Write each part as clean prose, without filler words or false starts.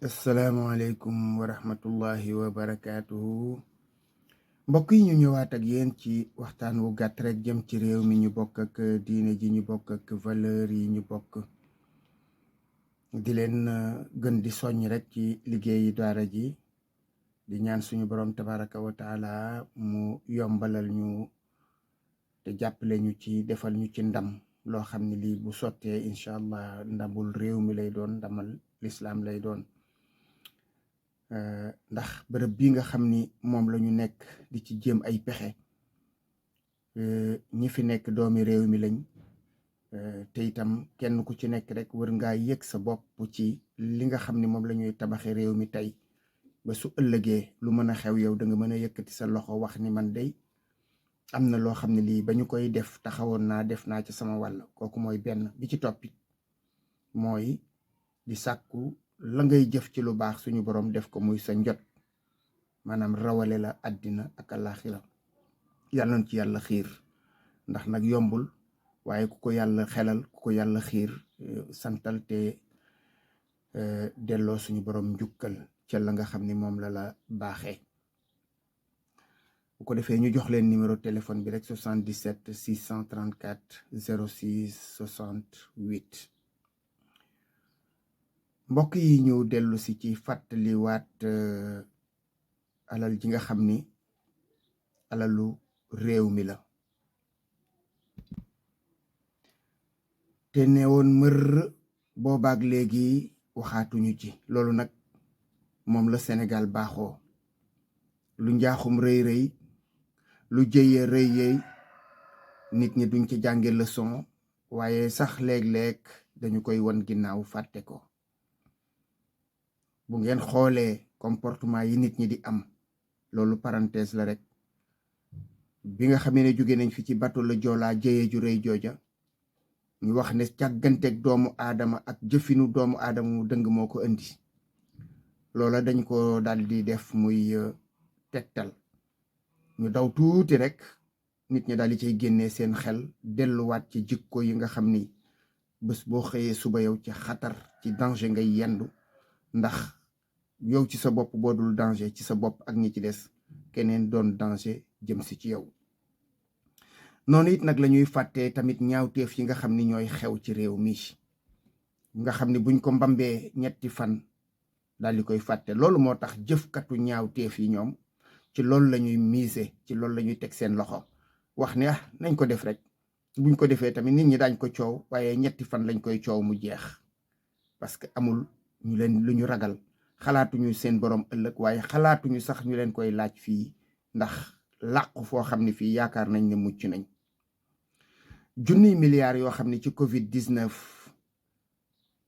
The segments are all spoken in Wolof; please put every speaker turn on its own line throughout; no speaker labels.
asalaamaaleykum wa rahmatullahi wa barakaatuhu. Mbokk yi ñu ñëwaat ak yéen ci waxtaan wu gàtt rek jëm ci réew mi ñu bokk ak diine ji ñu bokk ak valeur yi ñu bokk, di leen gën di soññ rek ci liggéeyi daara ji, di ñaan suñu borom tabaraka wa taala mu yombalal ñu te jàppale ñu ci defal ñu ci ndam loo xam ne lii bu sottee incha allah ndamul réew mi lay doon, ndamal lislaam lay doon. Ndax bërëb bi nga xam ni moom la ñu nekk di ci jéem ay pexe, ñi fi nekk doomi réew mi lañ, te itam kenn ku ci nekk rek war ngaa yëg sa bopp ci li nga xam ni moom la ñuy tabaxe réew mi tey, ba su ëllëgee lu mën a xew yow da nga mën a yëkkati sa loxo wax ni man day am na loo xam ne lii ba ñu koy def taxawoon naa def naa ci sama wàll. Kooku mooy benn. bi ci toppit mooy di sàkku la ngay jëf ci lu baax suñu borom def ko muy sa njot, maanaam rawale la àddina ak àllaaxira. yàlla na ci yàlla xiir, ndax nag yombul, waaye ku ko yàlla xelal, ku ko yàlla xiir, santal te delloo suñu borom njukkal ca la nga xam ni moom la baaxee. bu ko defee ñu jox leen numéro téléphone bi rek 77 634 06 68. mbokk yi ñu dellu si ci fàttaliwaat alal ji nga xam ni alalu réew mi la, te neewoon mër boobaak léegi waxaatuñu ci. loolu nag moom la Sénégal baaxoo. lu njaaxum rëy rëy, lu jëye rëy yëy, nit ñi duñ ci jànge leçon, waaye sax léeg-léeg dañu koy won ginnaaw fàtte ko. bu ngeen xoolee comportement yi nit ñi di am, loolu parenthèse la rek. bi nga xamee ne jóge nañ fi ci bateau la Joola, jëye ju rëy jooja, ñu wax ne càgganteeg doomu aadama ak jëfinu doomu aadama mu dëng moo ko indi. loola dañ ko dal di def muy tegtal. ñu daw tuuti rek, nit ñi daal di cay génnee seen xel, delluwaat ci jikko yi nga xam ni bés boo xëyee suba yow ci xatar, ci danger ngay yendu. ndax yow ci sa bopp boo dul danger ci sa bopp ak ñi ci des, keneen doon danger jëm si ci yow. noonu it nag la ñuy fàttee tamit ñaawteef yi nga xam ni ñooy xew ci réew mi, nga xam ni buñ ko mbambee ñetti fan daal di koy fàtte. loolu moo tax jëfkatu ñaawteef yi ñoom ci loolu la ñuy miise, ci loolu la ñuy teg seen loxo, wax ne nañ ko def rek. buñ ko defee tamit nit ñi daañ ko coow, waaye ñetti fan lañ koy coow mu jeex, parce que amul ñu leen lu ñu ragal. xalaatuñu seen borom ëllëg, waaye xalaatuñu sax ñu leen koy laaj fii, ndax làqu foo xam ne fii yaakaar nañ ne mucc nañ. junniy milliards yoo xam ne ci Covid 19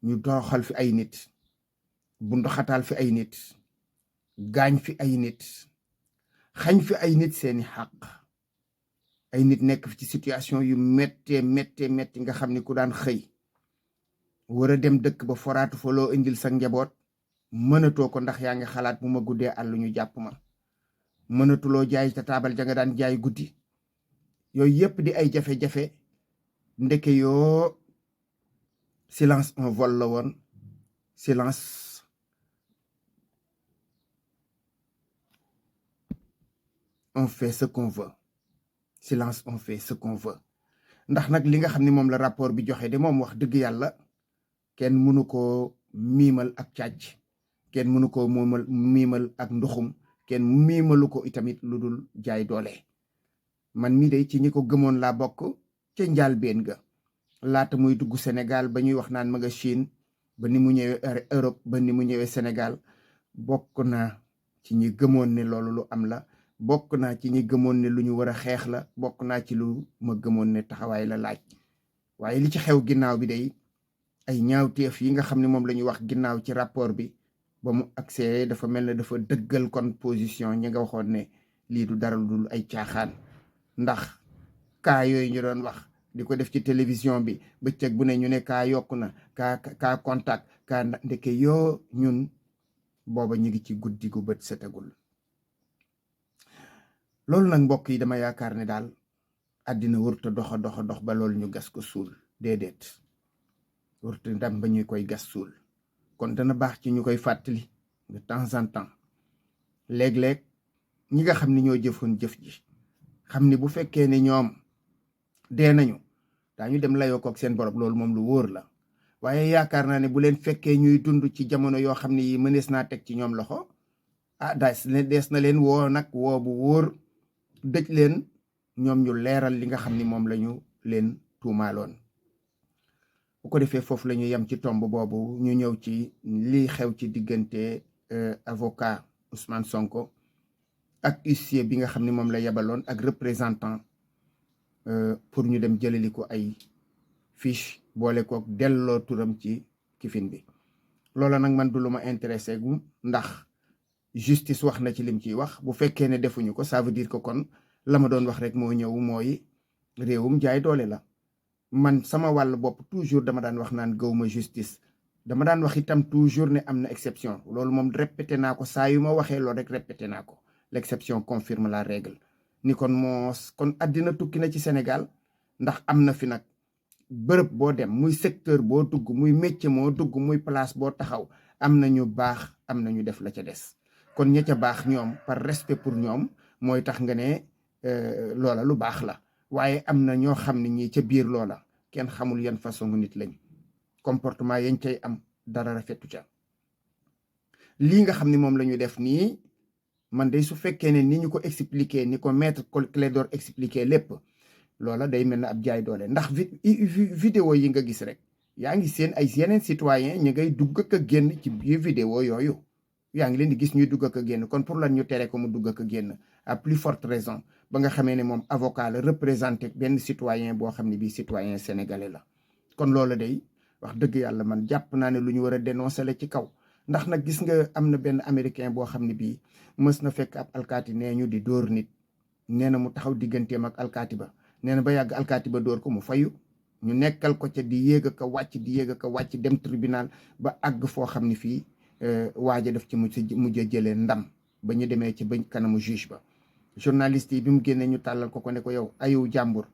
ñu doxal fi ay nit, bu ndoxataal fi ay nit, gaañ fi ay nit, xañ fi ay nit seeni xàq. ay nit nekk fi ci situation yu méttee métti nga xam ne ku daan xëy war a dem dëkk ba foraatu fa loo indil sa njaboot, mënatoo ko ndax yaa ngi xalaat bu ma guddee àll ñu jàpp ma. mënatuloo jaay ca taabal ja nga daan jaay guddi. yooyu yépp di ay jafe-jafe. ndeke yoo silence on vole la woon. silence on fait ce qu'on veut. silence on fait ce qu'on veut. ndax nag li nga xam ne moom la rapport bi joxe de moom wax dëgg yàlla kenn mënu koo miimal ak càcc, kenn mënu koo miimal ak nduxum, kenn miimalu ko itamit lu dul jaay doole. man mii de ci ñi ko gëmoon laa bokk ca njaalbeen ga, laata muy dugg Sénégal, ba ñuy wax naan ma nga Chine, ba ni mu ñëwee Europe, ba ni mu ñëwee Sénégal. bokk naa ci ñi gëmoon ne loolu lu am la, bokk naa ci ñi gëmoon ne lu ñu war a xeex la, bokk naa ci lu ma gëmoon ne taxawaay la laaj. waaye li ci xew ginnaaw bi day ay ñaawteef yi nga xam ne moom la ñuy wax ginnaaw ci rapport bi, ba mu accès dafa mel ne dafa dëggal kon position ñi nga waxoon ne lii du dara lu dul ay caaxaan. ndax kaa yooyu ñu doon wax di ko def ci télévision bi bëccëg bu ne ñu ne kaa yokku na, kaa contact, kaa ndeke yoo ñun booba ñu ngi ci guddi gu bët setagul. loolu nag mbokk yi dama yaakaar ne daal àddina wërta dox ba loolu ñu gas ko suul. déedéet, wërta ndam ba ñu koy gas suul. kon dana baax ci ñu koy fàttali de temps en temps léeg-léeg ñi nga xam ni ñoo jëfoon jëf ji xam ni bu fekkee ne ñoom dee nañu daañu dem layoo kook seen borom, loolu moom lu wóor la. waaye yaakaar naa ne bu leen fekkee ñuy dund ci jamono yoo xam ne yi mënees naa teg ci ñoom loxo dees na leen woo nag woo bu wóor, dëj leen ñoom ñu leeral li nga xam ni moom lañu leen tuumaaloon. bu ko defee foofu la ñu yem ci tomb boobu, ñu ñëw ci li xew ci diggante avocat Ousmane Sonko ak huissier bi nga xam ni moom la yebaloon ak représentant pour ñu dem jëlali ko ay fiche boole kook delloo turam ci kifin bi. loola nag man du lu ma intéressé gu, ndax justice wax na ci lim ciy wax. bu fekkee ne defuñu ko, ça veut dire que kon la ma doon wax rek moo ñëw, mooy réewum jaay doole la. man sama wàll bopp toujours dama daan wax naan gëwma justice, dama daan wax itam toujours ne am na exception. loolu moom répété naa ko, saa yu ma waxee loolu rek répété naa ko. l'exception confirme la règle. ni kon àddina tukki na ci Sénégal, ndax am na fi nag bërëb boo dem, muy secteur boo dugg, muy métier moo dugg, muy place boo taxaw, am na ñu baax, am na ñu def la ca des. kon ña ca baax ñoom, par respect pour ñoom, mooy tax nga ne loola lu baax la. waaye am na ñoo xam ne ñii ca biir loola kenn xamul yan façon nit lañ, comportement yañ cay am dara rafetu ca. lii nga xam ne moom la ñu def nii, man de su fekkee ne ni ñu ko expliqué, ni ko maître Clédor expliqué lépp, loola day mel na ab jaay doole. ndax vidéo yi nga gis rek, yaa ngi seen ay yeneen citoyen ñu ngay dugg ak a génn ci biir vidéo yooyu, yaa ngi leen di gis ñuy dugg ak a génn. kon pour lan ñu tere ko mu dugg ak a génn? à plus forte raison ba nga xamee ne moom avocat la, représenté benn citoyen boo xam ne bii citoyen sénégalais la. kon loola day wax dëgg yàlla man jàpp naa ne lu ñu war a dénoncer la ci kaw. ndax nag gis nga am na benn américain boo xam ne bii mës na fekk ab alkaati nee ñu di dóor nit, nee na mu taxaw digganteem ak alkaati ba, nee na ba yàgg alkaati ba dóor ko mu fayu. ñu nekkal ko ca di yéeg a wàcc, di yéeg a wàcc, dem tribunal ba àgg foo xam ne fii waaja def ci mujj jëlee ndam ba ñu demee ci ba kanamu juge ba. journaliste yi bi mu génnee ñu tàllal ko ne ko yow ayu jàmbur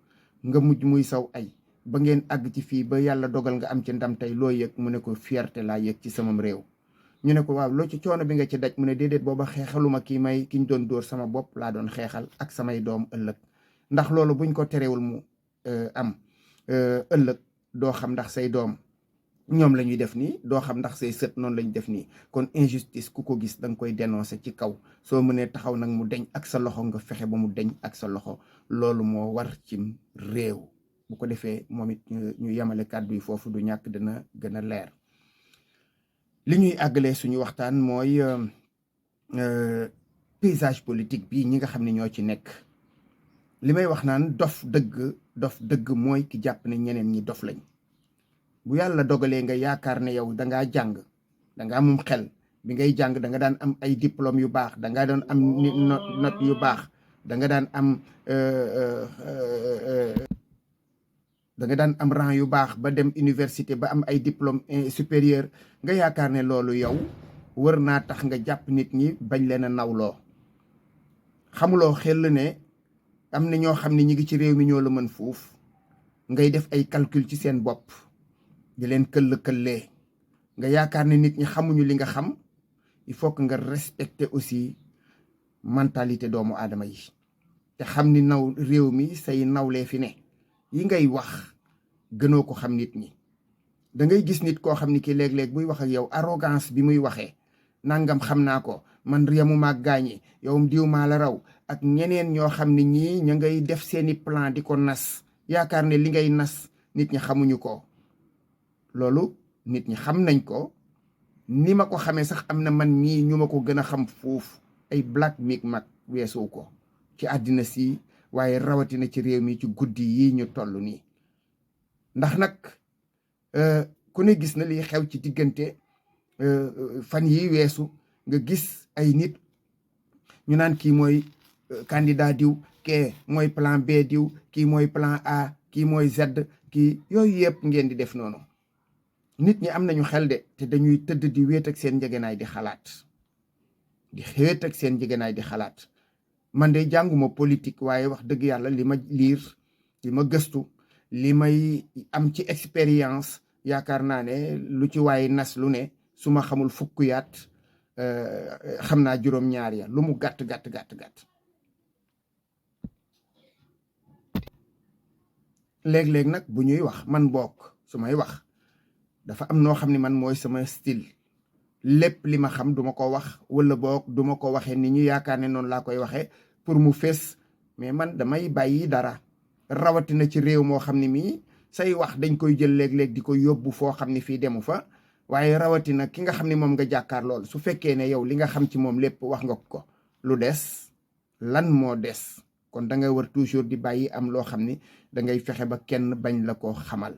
nga mujj muy saw ay ba ngeen àgg ci fii ba yàlla dogal nga am ci ndam tey loo yëg? mu ne ko fierté laa yëg ci samam réew. ñu ne ko waaw loo ci coono bi nga ci daj? mu ne déedéet, booba xeexaluma ki ñu doon dóor, sama bopp laa doon xeexal ak samay doom ëllëg. ndax loolu buñ ko terewul mu am ëllëg, doo xam ndax say doom ñoom la ñuy def nii, doo xam ndax say sët noonu la ñu def nii. kon injustice ku ko gis da nga koy dénoncer ci kaw. soo mënee taxaw nag mu deñ ak sa loxo, nga fexe ba mu deñ ak sa loxo. loolu moo war ci réew. bu ko defee moom it ñu yemale kàddu yi foofu, du ñàkk dina gën a leer. li ñuy àggalee suñu waxtaan mooy paysage politique bi ñi nga xam ne ñoo ci nekk. li may wax naan dof dëgg mooy ki jàpp ne ñeneen ñi dof lañ. bu yàlla dogalee nga yaakaar ne yow dangaa jàng, dangaa amum xel, bi ngay jàng da nga daan am ay diplôme yu baax, dangaa doon am note yu baax, danga daan am rang yu baax ba dem université ba am ay diplôme supérieur, nga yaakaar ne loolu yow wër naa tax nga jàpp nit ñi bañ leen a nawloo. xamuloo xel ne am na ñoo xam ne ñi ngi ci réew mi ñoo la mën fuuf. ngay def ay calcul ci seen bopp di leen këll-këllee, nga yaakaar ne nit ñi xamuñu li nga xam. il faut que nga respecter aussi mentalité doomu aadama yi, te xam ni réew mi say nawlee fi ne. yi ngay wax gënoo ko xam nit ñi. da ngay gis nit koo xam ni ki léeg-léeg buy wax ak yow, arrogance bi muy waxee, nangam xam naa ko, man yamuma ak gaañi, yow diw maa la raw, ak ñeneen ñoo xam ne ñii ña ngay def seeni plan di ko nas, yaakaar ne li ngay nas nit ñi xamuñu ko. loolu nit ñi xam nañ ko. ni ma ko xamee sax am na man mii ñu ma ko gën a xam foofu. ay black mig mag weesu ko ci àddina si, waaye rawatina ci réew mi ci guddi yi ñu toll nii. ndax nag ku ne gis na li xew ci diggante fan yi weesu, nga gis ay nit ñu naan kii mooy candidat diw, kee mooy plan B diw, kii mooy plan A, kii mooy Z, kii yooyu yëpp ngeen di def noonu. nit ñi am nañu xel de, te dañuy tëdd di wéet ak seen njëgënaay di xalaat, di wéet ak seen njëgënaay di xalaat. man de jànguma politique, waaye wax dëgg yàlla li ma liir, li ma gëstu, li may am ci expérience, yaakaar naa ne lu ci waaye nas lu ne su ma xamul fukk yaat xam naa juróom-ñaar ya lu mu gàtt gàtt gàtt gàtt. léeg-léeg nag bu ñuy wax man bokk su may wax dafa am noo xam ne man mooy sama style lépp li ma xam duma ko wax wala boog duma ko waxee ni ñu yaakaar ne noonu laa koy waxee pour mu fees mais man damay bàyyi dara rawatina ci réew moo xam ne mii say wax dañ koy jël léeg-léeg di ko yóbbu foo xam ne fii demu fa waaye rawatina ki nga xam ne moom nga jàkkaar lool su fekkee ne yow li nga xam ci moom lépp wax nga ko lu des lan moo des kon da nga war toujours di bàyyi am loo xam ni da ngay fexe ba kenn bañ la ko xamal.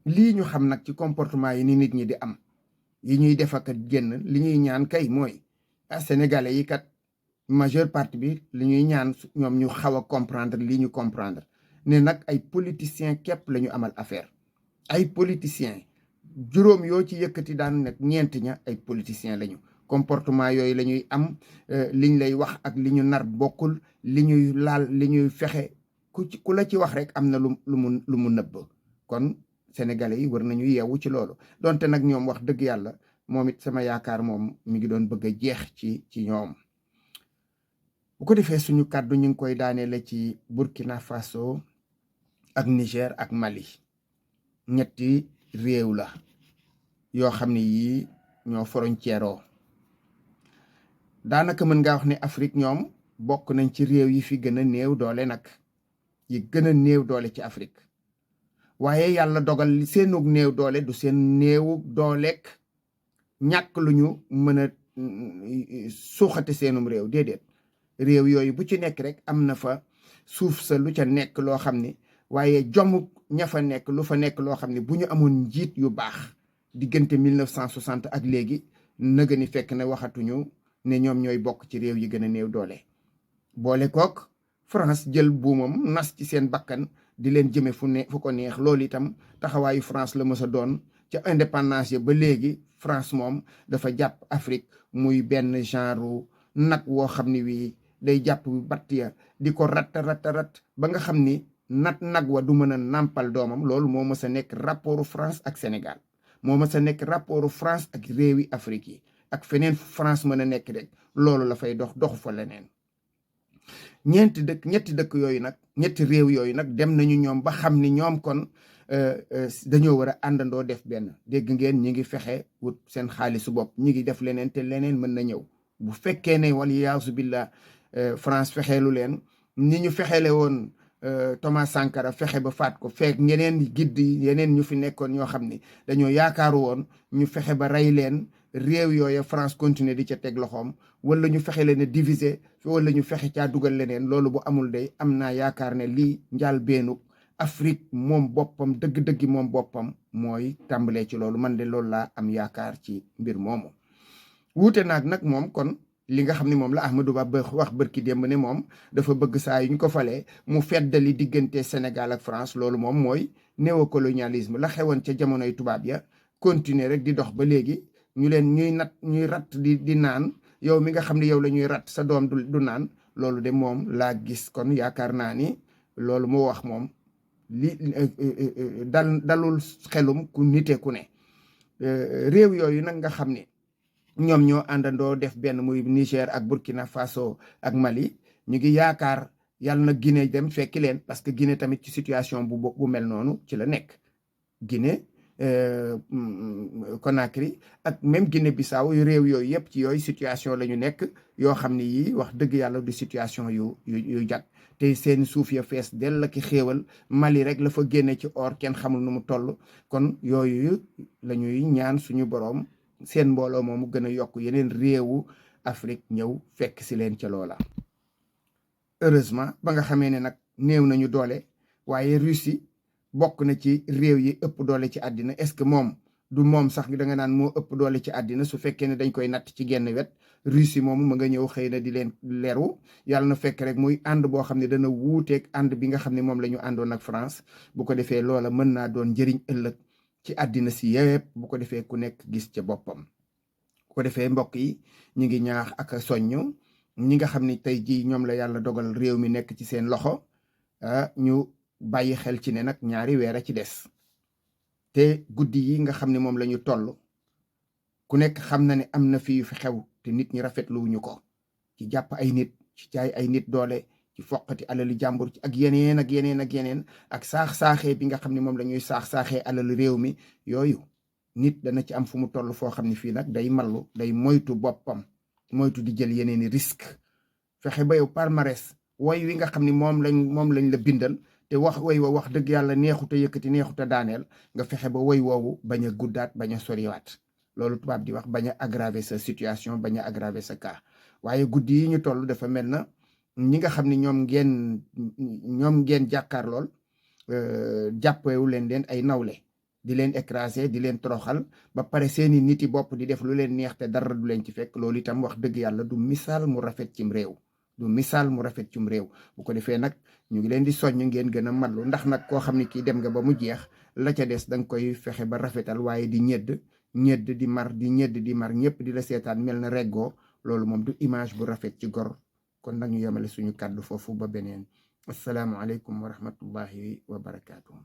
lii ñu xam nag ci comportement yi ni nit ñi di am yi ñuy def ak génn li ñuy ñaan kay mooy sénégalais yi kat majeure partie bi li ñuy ñaan ñoom ñu xaw a comprendre lii ñu comprendre ne nag ay politiciens képp la ñu amal affaire. ay politiciens juróom yoo ci yëkkati daan nag ñeent ña ay politiciens lañu. comportement yooyu la ñuy am liñ lay wax ak li ñu nar bokkul li ñuy laal li ñuy fexe ku la ci wax rek am na lu mu nëbb. kon sénégalais yi war nañu yeewu ci loolu donte nag ñoom wax dëgg yàlla moom it sama yaakaar moom mi ngi doon bëgg a jeex ci ñoom. bu ko defee suñu kàddu ñu ngi koy daaneele ci Burkina Faso ak Niger ak Mali. ñetti réew la yoo xam ne yii ñoo frontière daanaka mën ngaa wax ne Afrique ñoom bokk nañ ci réew yi fi gën a néew doole nag yi gën a néew doole ci Afrique waaye yàlla dogal seenug néew doole du seen néewu dooleek ñàkk lu ñu mën a suuxate seenum réew déedéet réew yooyu bu ci nekk rek am na fa suuf sa lu ca nekk loo xam ne waaye jomm ña fa nekk lu fa nekk loo xam ne bu ñu amoon njiit yu baax diggante 1960 ak léegi nëga ni fekk na waxatuñu ne ñoom ñooy bokk ci réew yi gën a néew doole. boole kook France jël buumam nas ci seen bakkan di leen jëme fu ko neex loolu itam taxawaayu France la mës a doon ca indépendance ya ba léegi France moom dafa jàpp Afrique muy benn genre nag woo xam ne wii day jàpp batt ya di ko rat ba nga xam ni nag wa du mën a nàmpal doomam. loolu moo mës a nekk rapportu France ak Sénégal moo mës a nekk rapportu France ak réewi Afrique yi ak feneen France mën a nekk rek loolu la fay doxu fa leneen. ñetti dëkk yooyu nag ñetti réew yooyu nag dem nañu ñoom ba xam ni ñoom kon dañoo war a àndandoo def benn. dégg ngeen ñi ngi fexe wut seen xaalisu bopp ñi ngi def leneen te leneen mën na ñëw bu fekkee ne wala yaasu billah France fexeelu leen ni ñu fexeele woon Thomas Sankara fexe ba faat ko fekk ñeneen gidd yeneen ñu fi nekkoon ñoo xam ne dañoo yaakaaru woon ñu fexe ba rey leen. réew yooya France continuer di ca teg loxoom wala ñu fexe leen a diviser wala ñu fexe caa dugal leneen loolu bu amul day am naa yaakaar ne lii njaal beenu Afrique moom boppam dëgg-dëggi moom boppam mooy tàmbalee ci loolu man de loolu laa am yaakaar ci mbir moomu. wuute naag nag moom kon li nga xam ne moom la Ahmadou Ba wax bërki démb ne moom dafa bëgg saa yu ñu ko falee mu feddali diggante Sénégal ak France loolu moom mooy néocolonialisme la xewoon ca jamonoy tubaab ya continuer rek di dox ba léegi. ñu leen ñuy rat di naan yow mi nga xam ne yow la ñuy rat sa doom du naan loolu de moom laa gis kon yaakaar naa ni loolu moo wax moom li dalul xelum ku nite ku ne. réew yooyu nag nga xam ne ñoom ñoo àndandoo def benn muy Niger ak Burkina Faso ak Mali ñu ngi yaakaar yàlla na Guinée dem fekki leen parce que Guinée tamit ci situation bu mel noonu ci la nekk. Guinée Conakry ak même Guinée-Bissau réew yooyu yëpp ci yooyu situation la ñu nekk yoo xam ne yii wax dëgg yàlla du situation yu jag te seen suuf ya fees dell ki xéewal Mali rek la fa génne ci or kenn xamul nu mu toll. kon yooyu la ñuy ñaan suñu boroom seen mbooloo moomu gën a yokk yeneen réewu Afrique ñëw fekk si leen ca loola. heureusement ba nga xamee ne nag néew nañu doole waaye Russie bokk na ci réew yi ëpp doole ci àddina. est-ce que moom du moom sax da nga naan moo ëpp doole ci àddina su fekkee ne dañ koy natt ci genn wet. Russie moomu ma nga ñëw xëy na di leen leeru yàlla na fekk rek muy ànd boo xam ne dana wuuteeg ànd bi nga xam ne moom la ñu àndoon ak France. bu ko defee loola mën naa doon njëriñ ëllëg ci àddina si yëpp bu ko defee ku nekk gis ca boppam. bu ko defee mbokk yi ñu ngi ñaax ak soññ ñi nga xam ne tey jii ñoom la yàlla dogal réew mi nekk ci seen loxo ñu bàyyi xel ci ne nag ñaari weer a ci des. te guddi yi nga xam ne moom la ñu toll ku nekk xam na ne am na fi yu fi xew te nit ñi rafetluwuñu ko ci jàpp ay nit ci jaay ay nit doole ci foqati alali jàmbur ci ak yeneen ak yeneen ak yeneen ak saax-saaxee bi nga xam ne moom la ñuy saax-saaxee alal réew mi yooyu nit dana ci am fu mu toll foo xam ne fii nag day mallu day moytu boppam moytu di jël yeneeni risque fexe ba yow palmarès woy wi nga xam ne moom lañ la bindal te woy wa wax dëgg yàlla neexuta yëkkati neexuta daaneel nga fexe ba woy woowu bañ a guddaat bañ a soriwaat loolu tubaab di wax bañ a aggraver sa situation bañ a aggraver sa cas waaye guddi yi ñu toll dafa mel na ñi nga xam ne ñoom ngeen jàkkaar lool jàppewu leen ay nawle di leen écraser di leen toroxal ba pare seeni niti bopp di def lu leen neex te dara du leen ci fekk loolu itam wax dëgg yàlla du misaal mu rafet cim réew bu ko defee nag ñu ngi leen di soññ ngeen gën a matlu ndax nag koo xam ne kii dem nga ba mu jeex la ca des danga koy fexe ba rafetal waaye di ñedd di mar ñëpp di la seetaan mel na reggoo loolu moom du image bu rafet ci gor kon nag ñu yemale suñu kàddu foofu ba beneen assalaamu aleykum wa rahmatullahi wa barakaatuhu